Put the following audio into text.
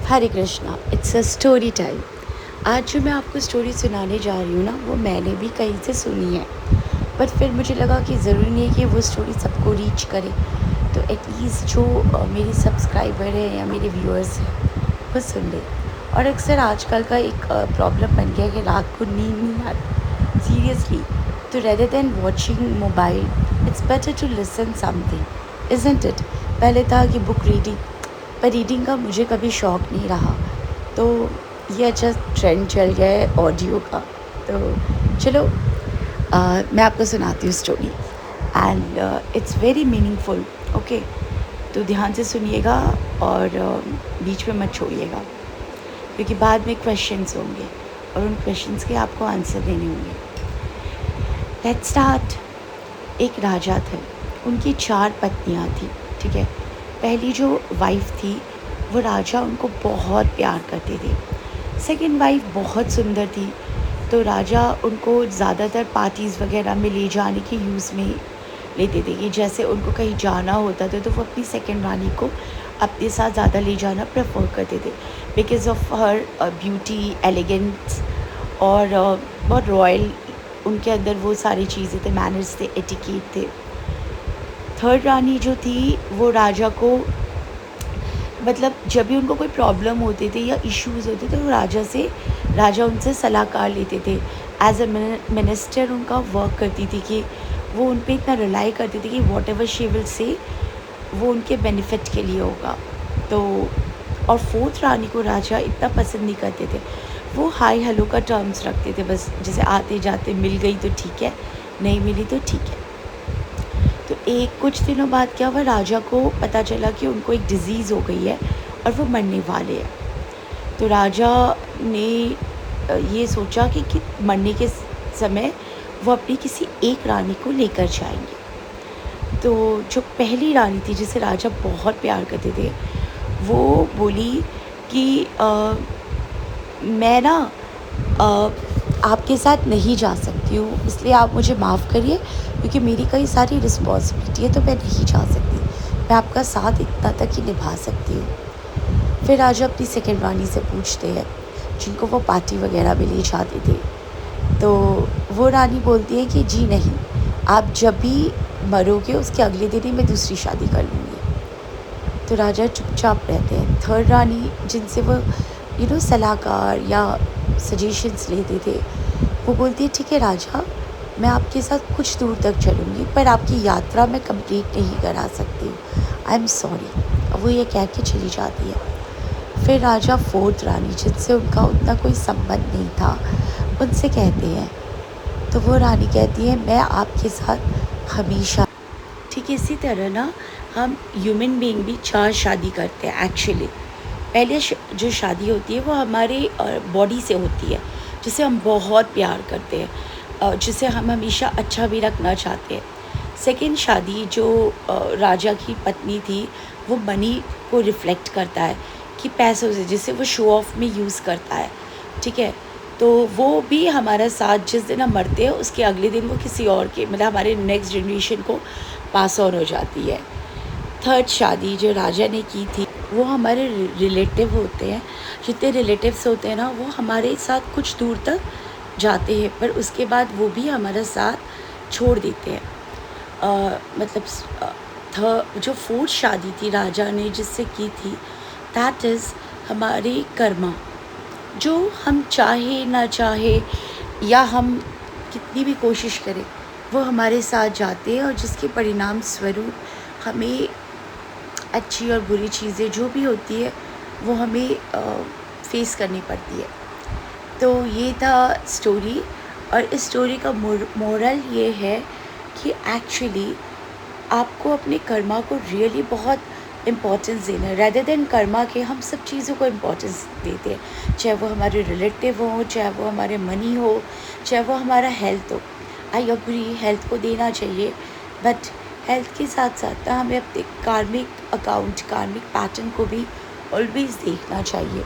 Hare Krishna. It's a story time. आज जो मैं आपको स्टोरी सुनाने जा रही हूँ ना, वो मैंने भी कहीं से सुनी है, बट फिर मुझे लगा कि ज़रूरी नहीं है कि वो स्टोरी सबको रीच करे। तो एटलीस्ट जो मेरे सब्सक्राइबर हैं या मेरे व्यूअर्स हैं वो सुन ले। और अक्सर आजकल का एक प्रॉब्लम बन गया है कि रात को नींद नहीं आती सीरियसली। तो rather than watching mobile, it's better to listen something, isn't it. पहले था कि बुक रीडिंग, पर रीडिंग का मुझे कभी शौक़ नहीं रहा, तो ये अच्छा ट्रेंड चल गया है ऑडियो का। तो चलो मैं आपको सुनाती हूँ story, and it's very meaningful. Okay, तो ध्यान से सुनिएगा और बीच में मत छोड़िएगा, क्योंकि बाद में क्वेश्चंस होंगे और उन क्वेश्चंस के आपको आंसर देने होंगे। Let's start. एक राजा थे, उनकी 4 पत्नियाँ थी। ठीक है, पहली जो वाइफ़ थी वो राजा उनको बहुत प्यार करते थे। सेकंड वाइफ़ बहुत सुंदर थी, तो राजा उनको ज़्यादातर पार्टीज़ वगैरह में ले जाने के यूज़ में लेते थे। कि जैसे उनको कहीं जाना होता था तो वो अपनी सेकंड रानी को अपने साथ ज़्यादा ले जाना प्रेफर करते थे, because of her beauty, elegance और बहुत रॉयल उनके अंदर वो सारी चीज़ें थे, मैनर्स थे, एटिकेट थे। थर्ड रानी जो थी वो राजा को, मतलब जब भी उनको कोई प्रॉब्लम होती थी या इश्यूज़ होते थे, वो राजा उनसे सलाहकार लेते थे। एज अ मिनिस्टर उनका वर्क करती थी कि वो उन पे इतना रिलाई करती थी कि what ever she will say वो उनके बेनिफिट के लिए होगा। तो और फोर्थ रानी को राजा इतना पसंद नहीं करते थे। वो हाई हेलो का टर्म्स रखते थे, बस जैसे आते जाते मिल गई तो ठीक है, नहीं मिली तो ठीक है। तो कुछ दिनों बाद क्या हुआ, राजा को पता चला कि उनको एक डिज़ीज़ हो गई है और वो मरने वाले हैं। तो राजा ने ये सोचा कि मरने के समय वो अपनी किसी एक रानी को लेकर जाएंगे। तो जो पहली रानी थी जिसे राजा बहुत प्यार करते थे, वो बोली कि मैं ना आपके साथ नहीं जा सकती हूँ, इसलिए आप मुझे माफ़ करिए, क्योंकि मेरी कई सारी रिस्पॉन्सिबिलिटी है, तो मैं नहीं जा सकती। मैं आपका साथ इतना तक ही निभा सकती हूँ। फिर राजा अपनी सेकंड रानी से पूछते हैं, जिनको वो पार्टी वगैरह में ले जाते थे। तो वो रानी बोलती है कि जी नहीं, आप जब भी मरोगे उसके अगले दिन ही मैं दूसरी शादी कर लूँगी। तो राजा चुपचाप रहते हैं। थर्ड रानी, जिनसे वो सलाहकार या सजेशंस लेते थे, वो बोलती है ठीक है राजा, मैं आपके साथ कुछ दूर तक चलूँगी, पर आपकी यात्रा मैं कंप्लीट नहीं करा सकती हूँ, आई एम सॉरी। वो ये कह के चली जाती है। फिर राजा फोर्थ रानी, जिनसे उनका उतना कोई संबंध नहीं था, उनसे कहते हैं, तो वो रानी कहती है मैं आपके साथ हमेशा। ठीक इसी तरह ना हम ह्यूमन बीइंग भी 4 शादी करते हैं एक्चुअली। पहले जो शादी होती है वो हमारे बॉडी से होती है, जिसे हम बहुत प्यार करते हैं, जिसे हम हमेशा अच्छा भी रखना चाहते हैं। सेकंड शादी जो राजा की पत्नी थी, वो मनी को रिफ्लेक्ट करता है कि पैसों से, जिसे वो शो ऑफ में यूज़ करता है। ठीक है, तो वो भी हमारा साथ जिस दिन हम मरते हैं उसके अगले दिन वो किसी और के, मतलब हमारे नेक्स्ट जनरेशन को पास ऑन हो जाती है। थर्ड शादी जो राजा ने की थी, वो हमारे रिलेटिव होते हैं। जितने रिलेटिव्स होते हैं ना, वो हमारे साथ कुछ दूर तक जाते हैं, पर उसके बाद वो भी हमारा साथ छोड़ देते हैं। मतलब जो फोर्थ शादी थी राजा ने जिससे की थी, दैट इज़ हमारे कर्मा। जो हम चाहे ना चाहे या हम कितनी भी कोशिश करें, वो हमारे साथ जाते हैं, और जिसके परिणाम स्वरूप हमें अच्छी और बुरी चीज़ें जो भी होती है वो हमें फेस करनी पड़ती है। तो ये था स्टोरी, और इस स्टोरी का मोरल ये है कि एक्चुअली आपको अपने कर्मा को रियली बहुत इम्पोर्टेंस देना है। रेदर देन कर्मा के हम सब चीज़ों को इम्पोर्टेंस देते हैं, चाहे वो हमारे रिलेटिव हो, चाहे वो हमारे मनी हो, चाहे वो हमारा हेल्थ हो। आई अग्री, हेल्थ को देना चाहिए, बट हेल्थ के साथ साथ हमें अपने कार्मिक अकाउंट, कार्मिक पैटर्न को भी ऑलवेज़ देखना चाहिए।